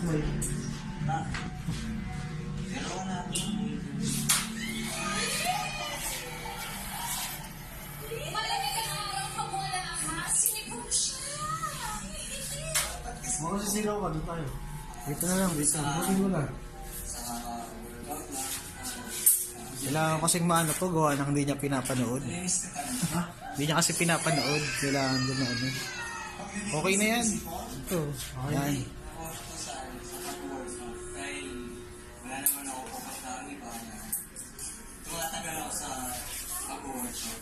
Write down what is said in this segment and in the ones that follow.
may. Makasisigaw ka, doon tayo. Dito na lang, dito. Bukin mo na. Kailangan kasing maano to, gawa ng hindi niya pinapanood. Ha? Hindi niya kasi pinapanood. Kailangan doon na ano. Okay na yan. Ito. Yan. Wala naman ako pupunta ang iba na tumatagal ako sa pag-workshop.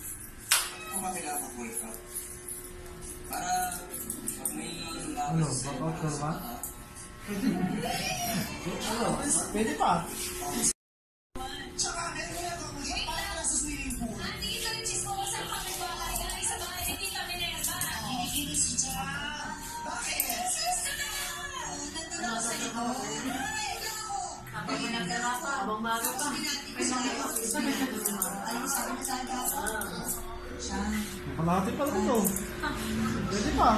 Kung ba kailangan mag-workout? Para pag may Ano, back-out ka ba? Ano, pwede pa. Abang bago pa. Kalahati pa lang ito. Pwede pa.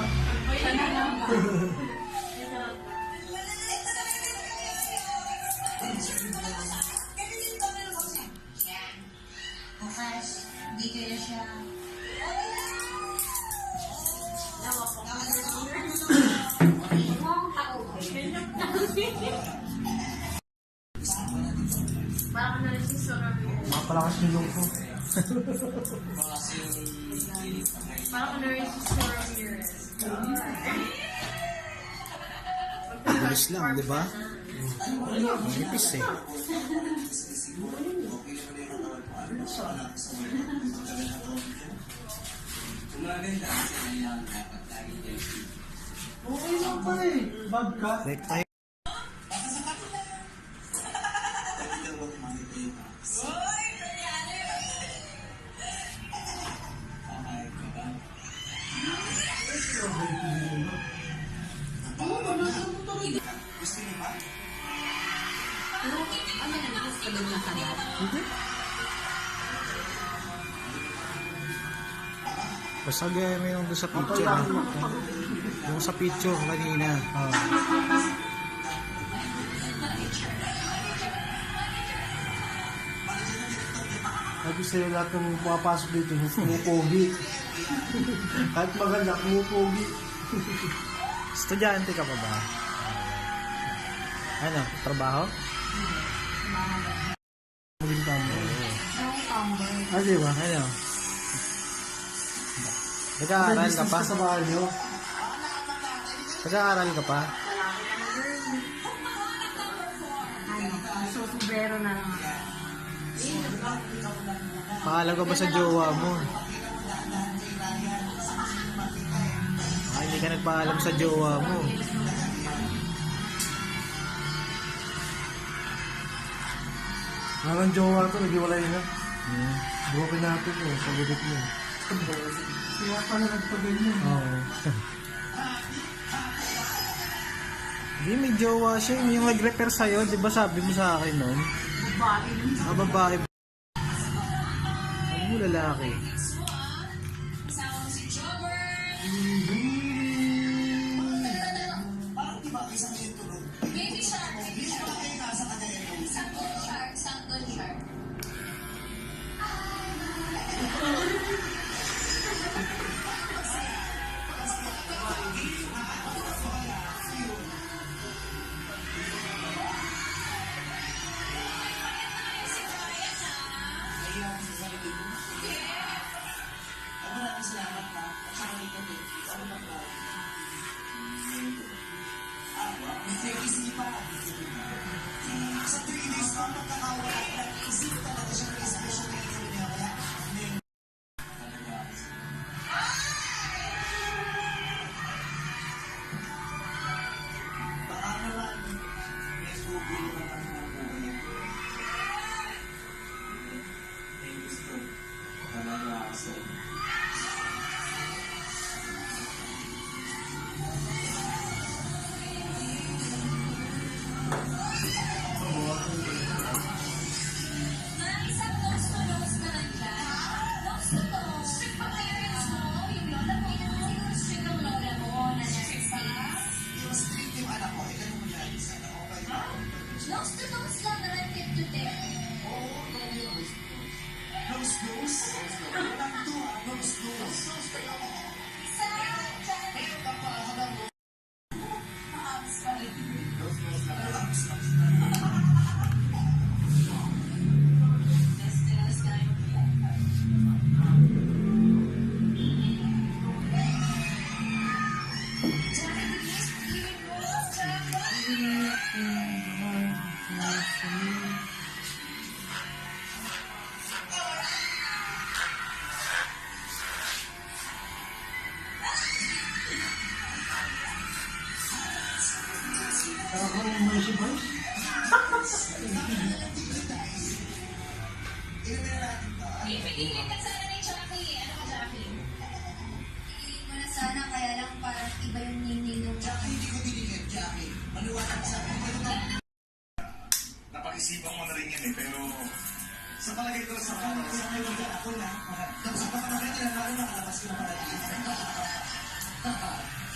Bukas, hindi kaya siya. Parang na rin si Sora. Mapalakas yung loob ko. Parang na rin si Sora Ramirez. Bilis lang, di ba? Manipis eh. Maganda kasi kailangan dapat lagi dyan. Okay lang pa eh. Bad ka. Like tayo. Hindi. Basta gaya mo yung doon sa picture. Yung sa picture kanina. Sabi sa'yo lahat ng pumapasok dito, pumupogi. Kahit maganda, pumupogi. Estudyante ka pa ba? Ano? Trabaho? Maging tama. Ah, di ba? Ano? Nag-aaral ka pa? Sa bahay nyo. Nag-aaral ka pa? Susubero na lang. Paalam ka ba sa jowa mo? Ah, hindi ka nagpaalam sa jowa mo. Parang jowa to, nag-iwalay na. Hmm. Broken natin eh, sa gudit mo. Kaya pala nagpaganyan. Oo. Hindi, may jowa siya. Yung nag-repair sa'yo, di ba sabi mo sa akin nun? Babae. Ah, babae. Ano mo lalaki? Baby shark. Sanggol shark. Yung street yung anak ko, ito mo yan. Piliin ka sana ni Jackie. Ano ka, Jackie? Piliin mo na sana, kaya lang parang iba yung ningning ng Jackie, hindi ko dinigit, Jackie. Maniwala ka sa akin. Napag-isipan mo na rin yan eh, pero sa palagay ko sa Ako na. Tapos baka naman tinanalo na kalabas ko na palagi.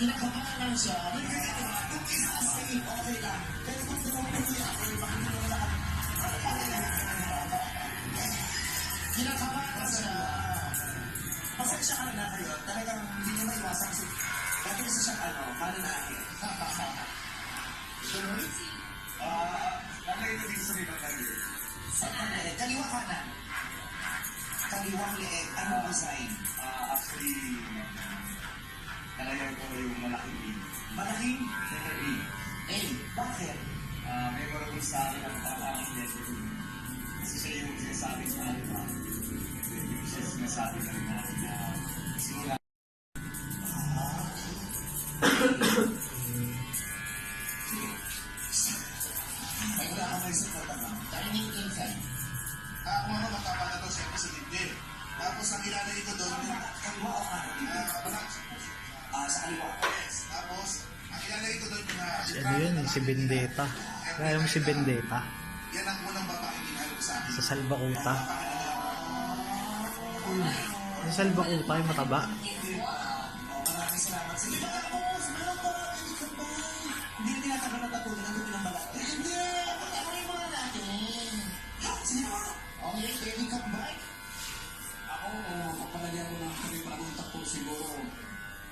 Kinakabahan lang siya. Kung kinakas kayo, okay lang. Pero kung tumapin niya ako, baka hindi mo lahat. Kinakabahan siya. Pasensya ka na kayo. Talagang hindi niya maiwasan kasi lagi kasi siyang mananakit. sure. Lagay ko dito sa may bandang Sa leeg, kaliwa kanan. Kaliwang leeg, anong design? Actually, nalagay ko yung malaking B. Malaking Letter B. A. Bakit? Memorable sa akin ang pang-aking letter B. Kasi siya yung sinasabi sa akin na siya sinasabi na rin natin na simula. May wala ka may support naman. Dining inside. Ako ano, matama na to siyempre sa dibdib. Tapos ang ilalagay ko doon, Kaliwa o kanan dito? Sa kaliwa. yes. Tapos, ang ilalagay ko doon yung Si ano yun, si Vendetta. Kaya mo si Vendetta. yan ang unang babae dinalo sa akin. Sa Salbakuta. Sa Salbakuta yung mataba. Maraming salamat. Sige, baka ako, sumalang ko. Hindi na tinatagal na tatuloy ng gusto ng balat. Hindi, ano yung mga natin? Ha? Sino? Okay, Kenny Kapbay. Ako, kapalagyan ko ng bagong takbo siguro.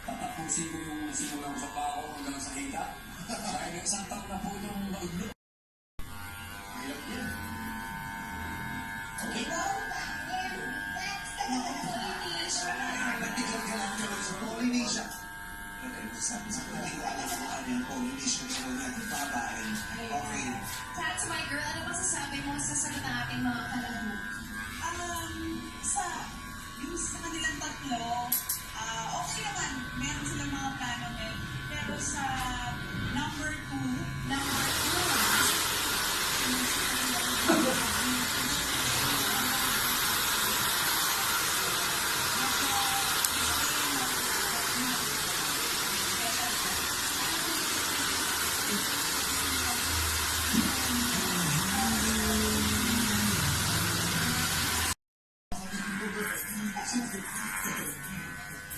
Tatapusin ko yung simulang sa pako hanggang sa hita. Dahil isang taon na po yung maudlo. Hirap yan. Okay na. Nagtigal ka lang ka sa Polynesia. Sabi sa pagkakala ko ano yung Polynesia yung natin babae. Okay. That's my girl. Ano ba sasabi mo sa sagot ng ating mga kalahok? Yung sa kanilang tatlo, okay naman. Meron silang mga plano din. Pero sa number 2,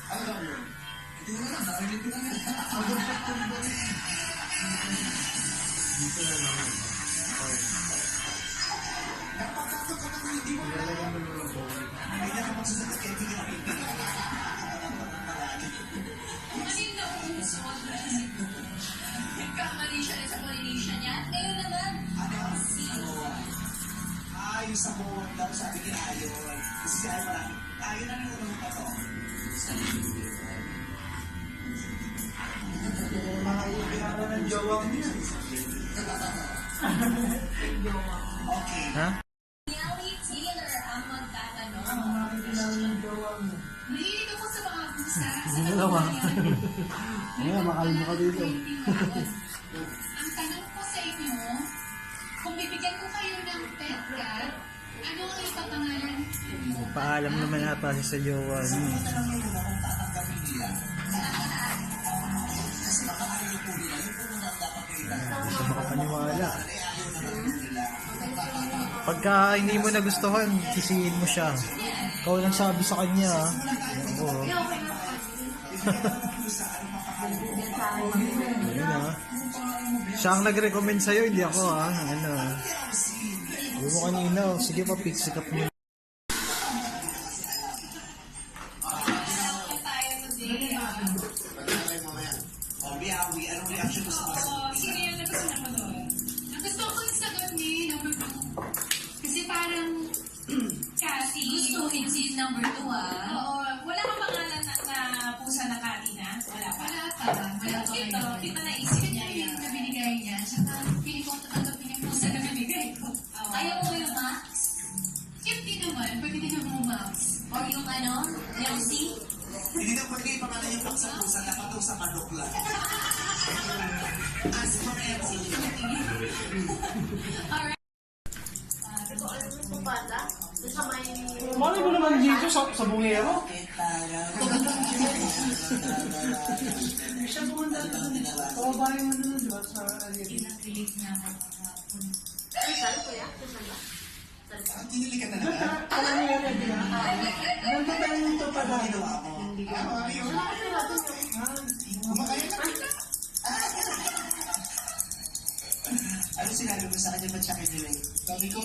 Ano daw yun? Hindi ko lang, narinig ko lang yan. Hindi na ka magsasagot kaya hindi ka nakikinig. Ano yung nauusod? Nagkamali siya rin sa Polynesia niya. Ngayon naman, Yung Samoan daw, sabi ni Ayon. Kasi si Ayon marami. Ayon na yung unang pa to. Okay. Ha? Nelly Taylor ang magtatanong. Mahilig ako sa mga busa. Sa Dalawa. Ayan, makalmo ka dito. Ang tanong ko sa inyo, kung bibigyan ko kayo ng pet cat, ano ang ipapangalan? Paalam naman yata si sa jowa niya. Tanong nyo muna kung tatanggapin nila. Kasi baka ano yung po nila, yung po nila dapat nila. Hindi ka makapaniwala. Ayaw naman po nila. Pagka hindi mo nagustuhan, sisihin mo siya. Ikaw lang sabi sa kanya. Oo. Ayun ah. Siya ang nag-recommend sa'yo, hindi ako ah. Ano. Hindi mo kanina. Sige pa, pick up mo. O, Biawi, anong reaction mo sa mga Sino yung nagustuhan mo doon? Gusto ko yung sagot ni number 2. Kasi parang Cathy. Gustuhin si number 2 ah. Oo. Wala kang pangalan na pusa na Cathy na? Wala pa. Wala pa. Wala pa. Kita naisip niya yan. Na binigay niya. Tsaka piling ko tatanggapin yung pusa na binigay ko. Ayaw mo yung Max? Cute din naman. Pwede din mo Max. Or yung ano? Elsie? Hindi na pwede yung pangalan yung pag sa pusa, dapat yung sa manok lang. As for Elsie. Alright. Ito, alam mo yung pata? Doon sa may... Malay mo naman, G. sa bungero. Siya pumunta doon. Kababayan mo doon, di ba? Sa Ariel. Pinakilig niya ako kahapon. Rizal, kuya? Rizal ba? Ang tinili ka talaga. Alam mo yun, di ba? Ganda tayo nito pa Ano ginawa mo? Kumakain ka. Ano sinabi mo sa kanya ba't siya kinilig? Sabi ko,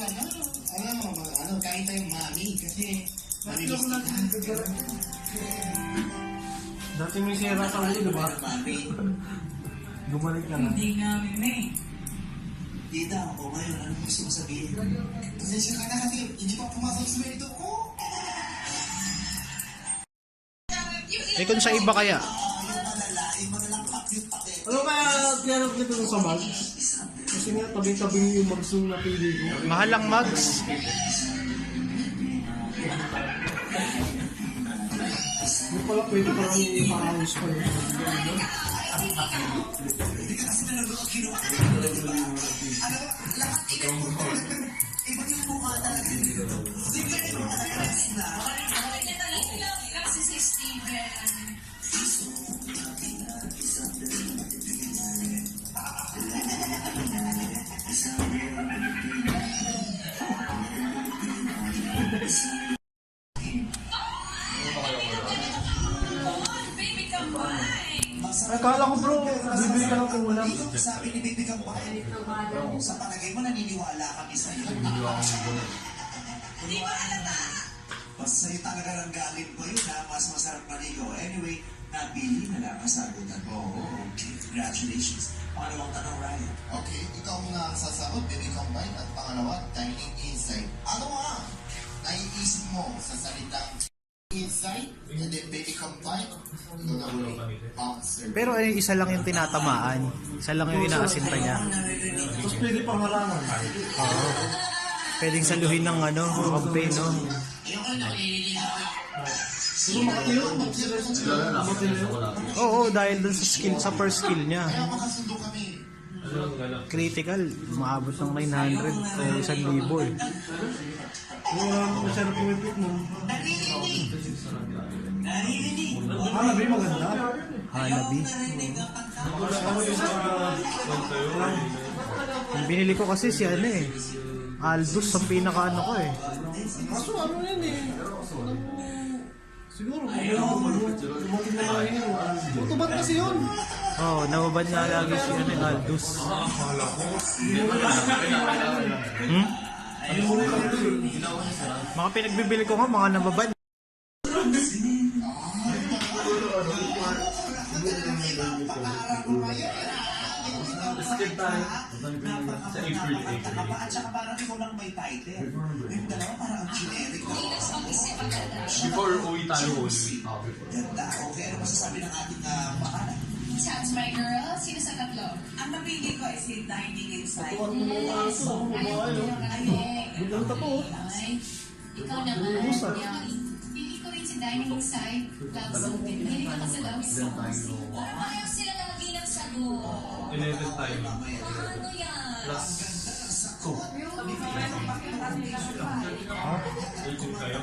kain tayong mami. Kasi, malinis ka. Dati may sira sa ulo, di ba? Mami, Bumalik ka na. Hindi nga, Meme. tita, ako ngayon, ano gusto mo sabihin? Pasensya ka na kasi hindi pa pumasok sa merito ko. Eh kung sa iba kaya? Ano kaya kaya nito ng samag? Kasi nga tabi-tabi yung magsong napili ko. Mahal ang mugs. Hindi pala pwede parang ipaayos pa yun. Kasi si Steven. Baby, come on. Akala ko bro, bibili ka ng ulam. Sabi ni Bibi Kampay, sa palagay mo naniniwala kami sa'yo. Hindi ba alata? Basta sa'yo talaga lang galing ko yun na mas masarap maligo. Anyway, napili na lang ang sagutan mo. Congratulations. Pangalawang tanong, Ryan. Okay, ikaw muna ang sasagot, baby combine. At pangalawa, dining inside. Ano nga? Naiisip mo sa salitang inside, and then baby combine. Ikaw na huli. Bouncer. Pero ay isa lang yung tinatamaan. Isa lang yung inaasinta niya. Tapos pwede pang harangan. Oo. Pwedeng saluhin ng ano, campaign, no? Pero makatiyo, makatiyo. Oo, dahil dun sa skill, sa first skill niya. Kaya makasundo kami. Critical, maabot ng 900 o 1,000 eh. Wala mo masarap yung ipit mo. Hanabi, maganda. Hanabi. Yung binili ko kasi si ano eh. Aldous ang pinaka-ano ko eh. Kaso ano yan eh. Siguro, dumating na lang yun. Tutubat kasi yun. Oo, nababad nga lagi si ano eh, Aldous. Hmm? Mga pinagbibili ko nga, mga nababad. At saka parang ikaw lang may title. Yung dalawa parang ang generic. Before uwi tayo, Ganda. Okay, ano masasabi ng ating pangalan? Sounds my girl. Sino sa tatlo? Ang napili ko is yung dining inside. Biglang tapo. Ay, ikaw naman. Pili ko rin si dining inside. Love song din. Pili ka kasi love songs. Parang ayaw sila na mag-inang sagot. 11 time. Ano yan? Ikot kayo?